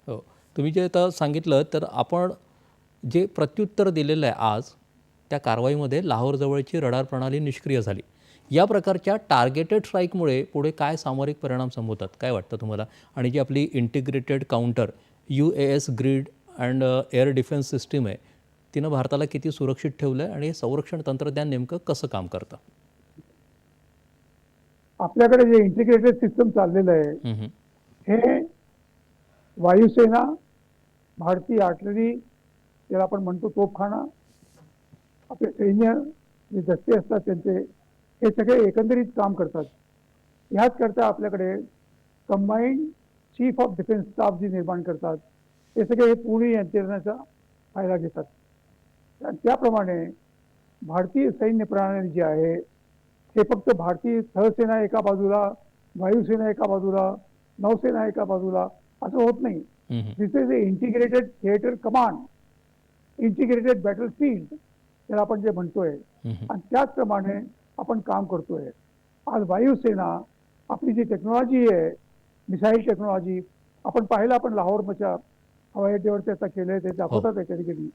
हो. तुम्ही जे आता सांगितलं तर आपण जे प्रत्युत्तर दिलेलं आहे आज, त्या कारवाईमध्ये लाहोरजवळची रडार प्रणाली निष्क्रिय झाली. या प्रकारच्या टार्गेटेड स्ट्राईकमुळे पुढे काय सामरिक परिणाम संभवतात? काय वाटतं तुम्हाला? आणि जी आपली integrated counter UAS grid and air defence system आहे, तिनं भारताला किती सुरक्षित ठेवलं आहे आणि हे संरक्षण तंत्रज्ञान नेमकं कसं काम करतं? आपल्याकडे जे इंटिग्रेटेड सिस्टम चाललेलं आहे हं, हं. हे वायुसेना, भारतीय आर्टिलरी, ज्याला आपण म्हणतो तोफखाना, आपले सैन्य जे दस्ते असतात त्यांचे, हे सगळे एकंदरीत काम करतात. ह्याच करता आपल्याकडे combined chief of defence staff जी निर्माण करतात, हे सगळे हे पूर्ण यंत्रणेचा फायदा घेतात. आणि त्याप्रमाणे भारतीय सैन्य प्रणाली जी आहे, हे फक्त भारतीय स्थलसेना एका बाजूला, वायुसेना एका बाजूला, नौसेना एका बाजूला असं होत नाही. हं, हं. This is a integrated theatre command, integrated battle field त्याला आपण जे म्हणतोय. हं, हं. आणि त्याचप्रमाणे आपण काम करतोय. आज वायुसेना आपली जी टेक्नॉलॉजी आहे, मिसाईल टेक्नॉलॉजी, आपण पाहिलं, आपण लाहोरच्या हवाई अड्ड्यावरती आता केलंय, ते दाखवतात आहे कधी कधी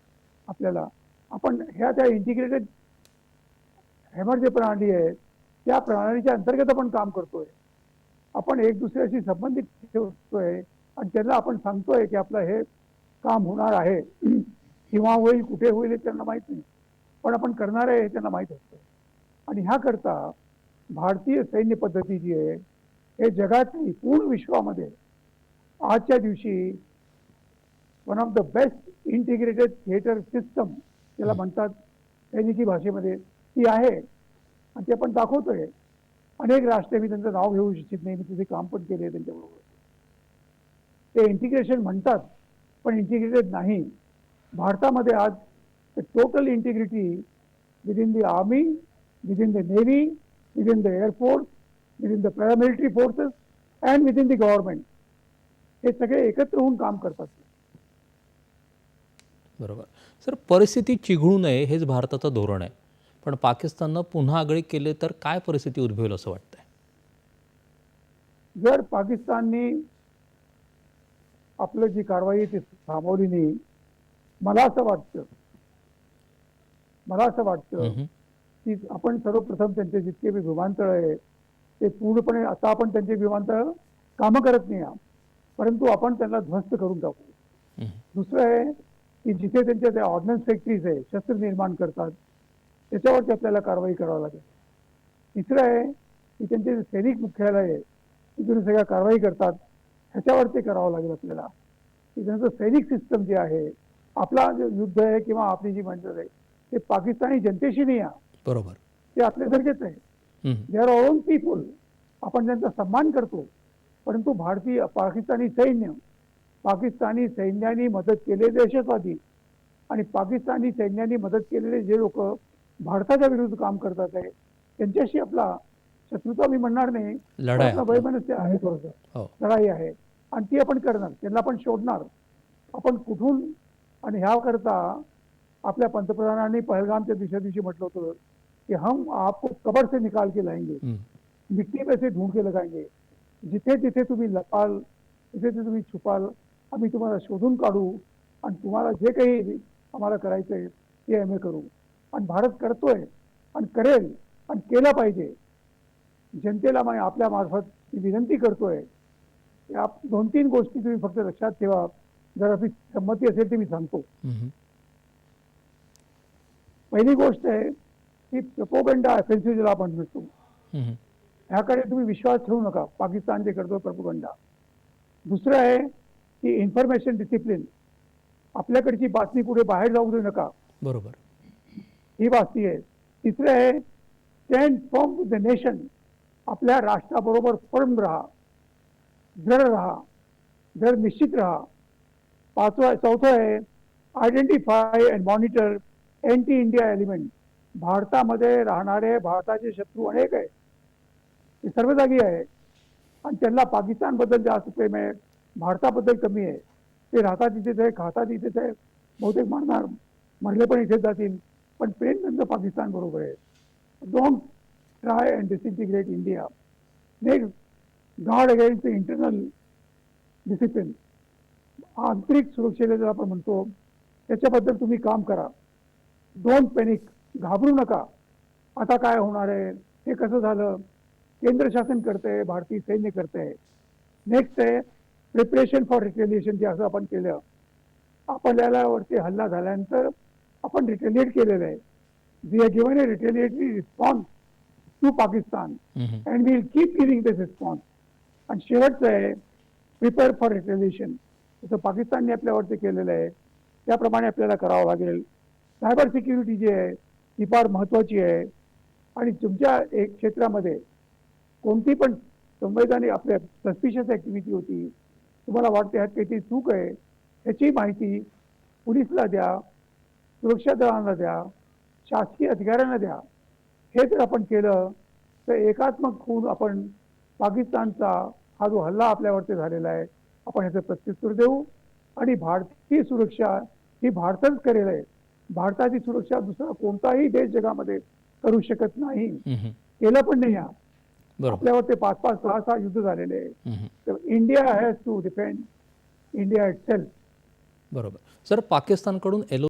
आपल्याला. आपण ह्या त्या इंटिग्रेटेड हॅमर जे प्रणाली आहे, त्या प्रणालीच्या अंतर्गत आपण काम करतोय. आपण एक दुसऱ्याशी संबंधित ठेवतोय आणि त्यांना आपण सांगतोय की आपलं हे काम होणार आहे. किंवा होईल, कुठे होईल हे त्यांना माहित नाही, पण आपण करणार आहे हे त्यांना माहीत असतं. आणि ह्याकरता भारतीय सैन्य पद्धती जी आहे, हे जगातली पूर्ण विश्वामध्ये आजच्या दिवशी one of the best integrated theatre system त्याला म्हणतात सैनिकी भाषेमध्ये, ती आहे. आणि ते आपण दाखवतोय. अनेक राष्ट्र, मी त्यांचं नाव घेऊ इच्छित नाही, मी तिथे काम पण केले त्यांच्याबरोबर, ते इंटिग्रेशन म्हणतात पण इंटिग्रेटेड नाही. भारतामध्ये आज total integrity within the army, within the navy, within the air force, within the paramilitary forces and within the government, हे सगळे एकत्र होऊन काम करतात. बरोबर. सर, परिस्थिती चिघळू नये हेच भारताचं धोरण आहे. पण पाकिस्ताननं पुन्हा आगळीक केली तर काय परिस्थिती उद्भवेल असं वाटतंय? जर पाकिस्ताननी आपलं जी कारवाई ती थांबवली नाही, मला असं वाटतं हं, हं. की आपण सर्वप्रथम त्यांचे जितके विमानतळ आहे ते पूर्णपणे, आता आपण त्यांचे विमानतळ कामं करत नाही, परंतु आपण त्यांना ध्वस्त करून टाकू. हं, दुसरं आहे की जिथे त्यांच्या त्या ऑर्डनन्स फॅक्टरीज आहे, शस्त्र निर्माण करतात, त्याच्यावरती आपल्याला कारवाई करावी लागेल. तिसरं आहे की त्यांचे सैनिक मुख्यालय आहे, तिथून सगळ्या कारवाई करतात, ह्याच्यावरती करावं लागेल आपल्याला. की त्यांचं सैनिक सिस्टम जे आहे, आपला जे युद्ध आहे किंवा आपली जी म्हणत आहे, ते पाकिस्तानी जनतेशी नाही आहे, बरोबर. ते आपल्यासारखेच आहे. हं, हं. They our own people. आपण त्यांचा सन्मान करतो, परंतु पाकिस्तानी सैन्याने मदत केलेले दहशतवादी आणि पाकिस्तानी सैन्याने मदत केलेले जे लोक भारताच्या विरुद्ध काम करतात आहे, त्यांच्याशी आपला शत्रुता मी म्हणणार नाही, पण लढाई आपला आपला. वैमनस्य आहे, थोडंसं हो. लढाई आहे. आणि ती आपण करणार, त्यांना आपण शोधणार आपण कुठून. आणि ह्याकरता आपल्या पंतप्रधानांनी पहलगामच्या दुसऱ्या दिवशी म्हटलं होतं की हम आपको कबर से निकाल के लाएंगे, हं. मिट्टी में से ढूंढ के लगाएंगे. जिथे जिथे तुम्ही लपाल, तिथे तिथे तुम्ही छुपाल, आम्ही तुम्हाला शोधून काढू आणि तुम्हाला जे काही आम्हाला करायचं आहे ते आम्ही करू. आणि भारत करतोय आणि करेल आणि केलं पाहिजे. जनतेला आपल्या मार्फत विनंती करतोय, या 2-3 गोष्टी तुम्ही फक्त लक्षात ठेवा. जर आपली संमती असेल तर मी सांगतो. हं, हं. पहिली गोष्ट आहे की प्रोपोगंडा ऑफेन्सिव्ह ज्याला आपण म्हणतो, हं, हं. ह्याकडे तुम्ही विश्वास ठेवू नका, पाकिस्तान जे करतो प्रोपोगंडा. दुसरं आहे की इन्फॉर्मेशन डिसिप्लिन, आपल्याकडची बातमी कुठे बाहेर जाऊ देऊ नका, बरोबर. ही बातमी आहे. तिसरं आहे stand firm with the nation, आपल्या राष्ट्राबरोबर फर्म राहा, दृढ राहा, दृढ निश्चित राहा. चौथं आहे identify and monitor anti India element. भारतामध्ये राहणारे भारताचे शत्रू अनेक आहे, ते सर्व जागी आहे आणि त्यांना पाकिस्तानबद्दल जास्त प्रेम आहे, भारताबद्दल कमी आहे. ते राहतात इथेच आहे, खातात इथेच आहे, बहुतेक मरले पण इथेच जातील, पण प्रेम त्यांचं पाकिस्तान बरोबर आहे. Don't try and disintegrate India. Next, guard against the internal discipline. आंतरिक सुरक्षेला जे आपण म्हणतो त्याच्याबद्दल तुम्ही काम करा. डोंट पॅनिक, घाबरू नका. आता काय होणार आहे, हे कसं झालं, केंद्र शासन करतंय, भारतीय सैन्य करतंय. नेक्स्ट आहे प्रिपरेशन फॉर रिटेलिएशन, जे असं आपण केलं. आपल्याला वरती हल्ला झाल्यानंतर आपण रिटेलिएट केलेलं आहे. We are given a retaliatory response to Pakistan and we will keep giving this response. आणि शेवटचं आहे प्रिपेअर फॉर रिटेलिएशन. जसं पाकिस्तानने आपल्यावरती केलेलं आहे त्याप्रमाणे आपल्याला करावं लागेल. सायबर सिक्युरिटी जी आहे ती फार महत्त्वाची आहे. आणि तुमच्या एक क्षेत्रामध्ये कोणती पण संवैधानिक आपल्या सस्पिशियस ॲक्टिव्हिटी होती, तुम्हाला वाटते ह्यात काहीतरी चूक आहे, ह्याची माहिती पोलिसला द्या, सुरक्षा दलांना द्या, शासकीय अधिकाऱ्यांना द्या. हे जर आपण केलं तर एकात्मक होऊन आपण पाकिस्तानचा हा जो हल्ला आपल्यावरती झालेला आहे आपण ह्याचं प्रत्युत्तर देऊ. आणि भारतीय सुरक्षा ही भारतच करेल आहे. भारताची सुरक्षा दुसरा कोणताही देश जगामध्ये करू शकत नाही, केलं पण नाही. बरोबर. आपल्यावरती 5-5, 6-6 युद्ध झालेले आहे. तर India has to defend India itself. बरोबर. सर, पाकिस्तानकडून